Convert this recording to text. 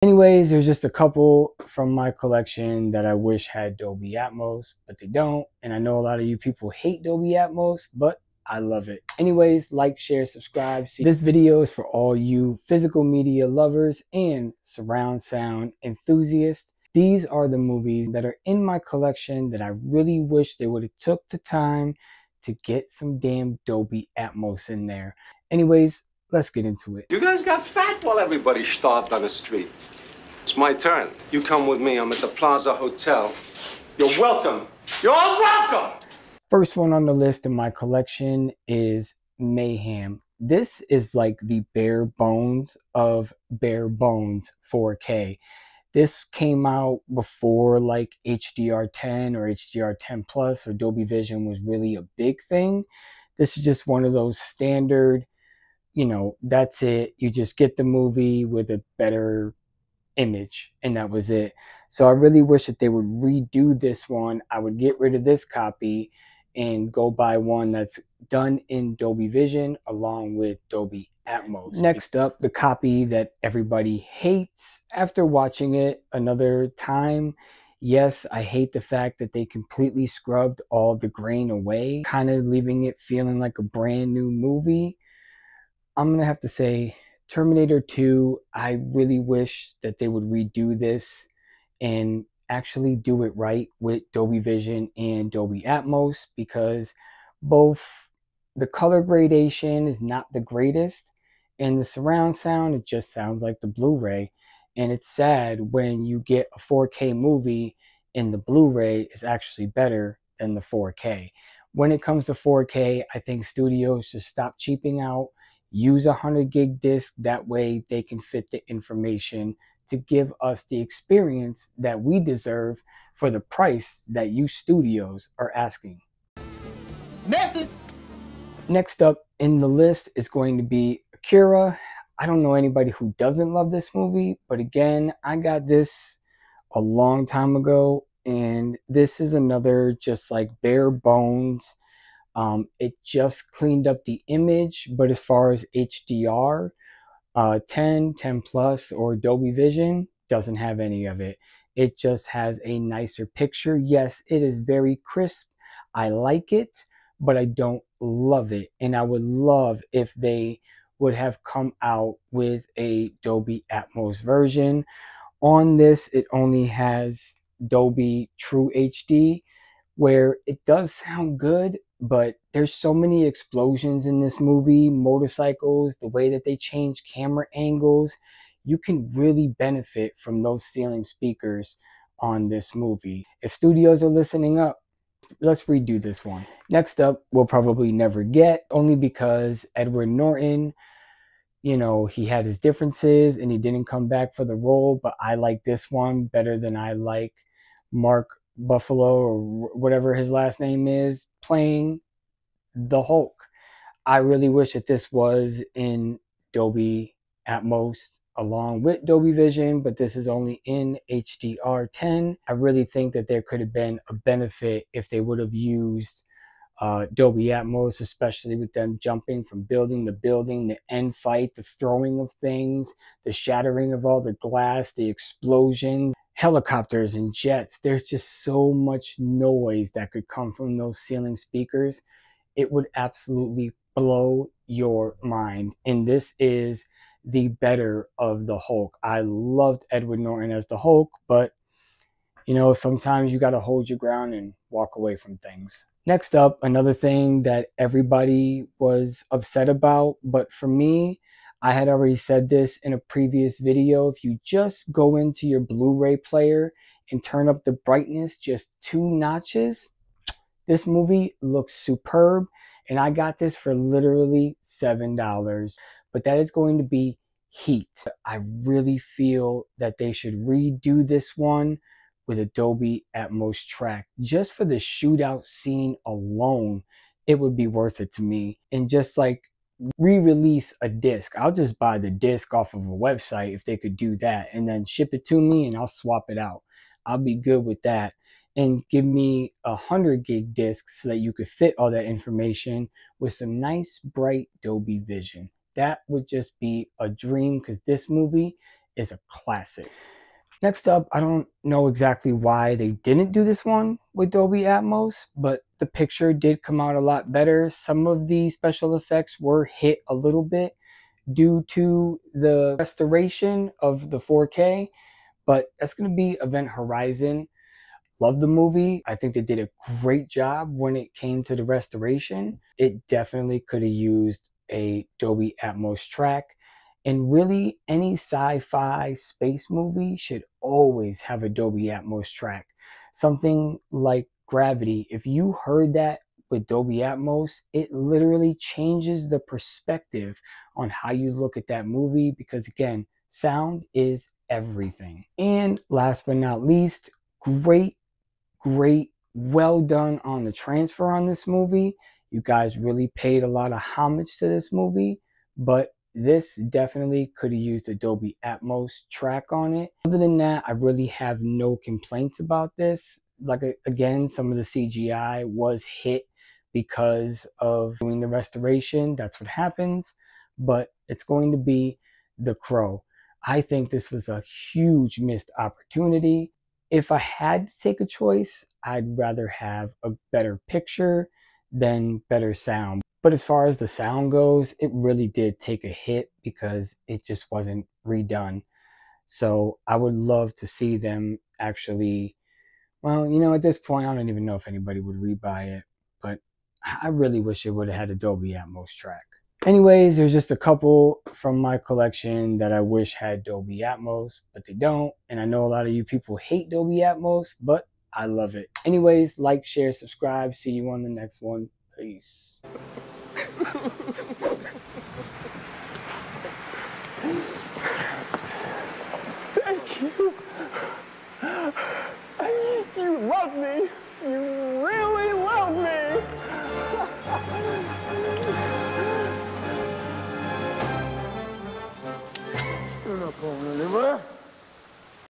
Anyways, there's just a couple from my collection that I wish had Dolby Atmos, but they don't. And I know a lot of you people hate Dolby Atmos, but I love it. Anyways, like, share, subscribe. See, this video is for all you physical media lovers and surround sound enthusiasts. These are the movies that are in my collection that I really wish they would have took the time to get some damn Dolby Atmos in there. Anyways, let's get into it. You guys got fat while everybody starved on the street. It's my turn. You come with me. I'm at the Plaza Hotel. You're welcome. You're all welcome! First one on the list in my collection is Mayhem. This is like the bare bones of bare bones 4K. This came out before like HDR10 or HDR10 Plus or Dolby Vision was really a big thing. This is just one of those standard, you know, that's it. You just get the movie with a better image and that was it. So I really wish that they would redo this one. I would get rid of this copy and go buy one that's done in Dolby Vision along with Dolby Atmos. Next up, the copy that everybody hates after watching it another time. Yes, I hate the fact that they completely scrubbed all the grain away, kind of leaving it feeling like a brand new movie. I'm going to have to say Terminator 2, I really wish that they would redo this and actually do it right with Dolby Vision and Dolby Atmos, because both the color gradation is not the greatest and the surround sound, it just sounds like the Blu-ray. And it's sad when you get a 4K movie and the Blu-ray is actually better than the 4K. When it comes to 4K, I think studios should stop cheaping out. Use a 100 gig disc, that way they can fit the information to give us the experience that we deserve for the price that you studios are asking. Next up in the list is going to be Akira. I don't know anybody who doesn't love this movie, but again, I got this a long time ago, and this is another just like bare bones. It just cleaned up the image, but as far as HDR, 10 Plus, or Dolby Vision doesn't have any of it. It just has a nicer picture. Yes, it is very crisp. I like it, but I don't love it. And I would love if they would have come out with a Dolby Atmos version. On this, it only has Dolby True HD, where it does sound good, but there's so many explosions in this movie, motorcycles, the way that they change camera angles. You can really benefit from those ceiling speakers on this movie. If studios are listening up, let's redo this one. Next up, we'll probably never get, only because Edward Norton, you know, he had his differences and he didn't come back for the role, but I like this one better than I like Mark Buffalo or whatever his last name is playing the Hulk. I really wish that this was in Dolby Atmos along with Dolby Vision, but this is only in HDR10. I really think that there could have been a benefit if they would have used Dolby Atmos, especially with them jumping from building to building, the end fight, the throwing of things, the shattering of all the glass, the explosions, helicopters and jets. There's just so much noise that could come from those ceiling speakers. It would absolutely blow your mind. And this is the better of the Hulk. I loved Edward Norton as the Hulk, but you know, sometimes you got to hold your ground and walk away from things. Next up, another thing that everybody was upset about, but for me, I had already said this in a previous video. If you just go into your Blu-ray player and turn up the brightness just 2 notches, this movie looks superb. And I got this for literally $7. But that is going to be Heat. I really feel that they should redo this one with a Dolby Atmos track. Just for the shootout scene alone, it would be worth it to me. And just like re-release a disc. I'll just buy the disc off of a website if they could do that, and then ship it to me and I'll swap it out. I'll be good with that. And give me a 100 gig disc so that you could fit all that information with some nice bright Dolby Vision. That would just be a dream, because this movie is a classic. Next up, I don't know exactly why they didn't do this one with Dolby Atmos, but the picture did come out a lot better. Some of the special effects were hit a little bit due to the restoration of the 4K, but that's going to be Event Horizon. Love the movie. I think they did a great job when it came to the restoration. It definitely could have used a Dolby Atmos track. And really, any sci-fi space movie should always have a Dolby Atmos track. Something like Gravity, if you heard that with Dolby Atmos, it literally changes the perspective on how you look at that movie because, again, sound is everything. And last but not least, great, well done on the transfer on this movie. You guys really paid a lot of homage to this movie, but this definitely could have used a Dolby Atmos track on it. Other than that, I really have no complaints about this. Like, again, some of the CGI was hit because of doing the restoration. That's what happens, but it's going to be The Crow. I think this was a huge missed opportunity. If I had to take a choice, I'd rather have a better picture than better sound. But as far as the sound goes, it really did take a hit because it just wasn't redone. So I would love to see them actually, well, you know, at this point, I don't even know if anybody would rebuy it, but I really wish it would have had a Dolby Atmos track. Anyways, there's just a couple from my collection that I wish had Dolby Atmos, but they don't. And I know a lot of you people hate Dolby Atmos, but I love it. Anyways, like, share, subscribe. See you on the next one. Peace. Thank you. You love me. You really love me. You're not going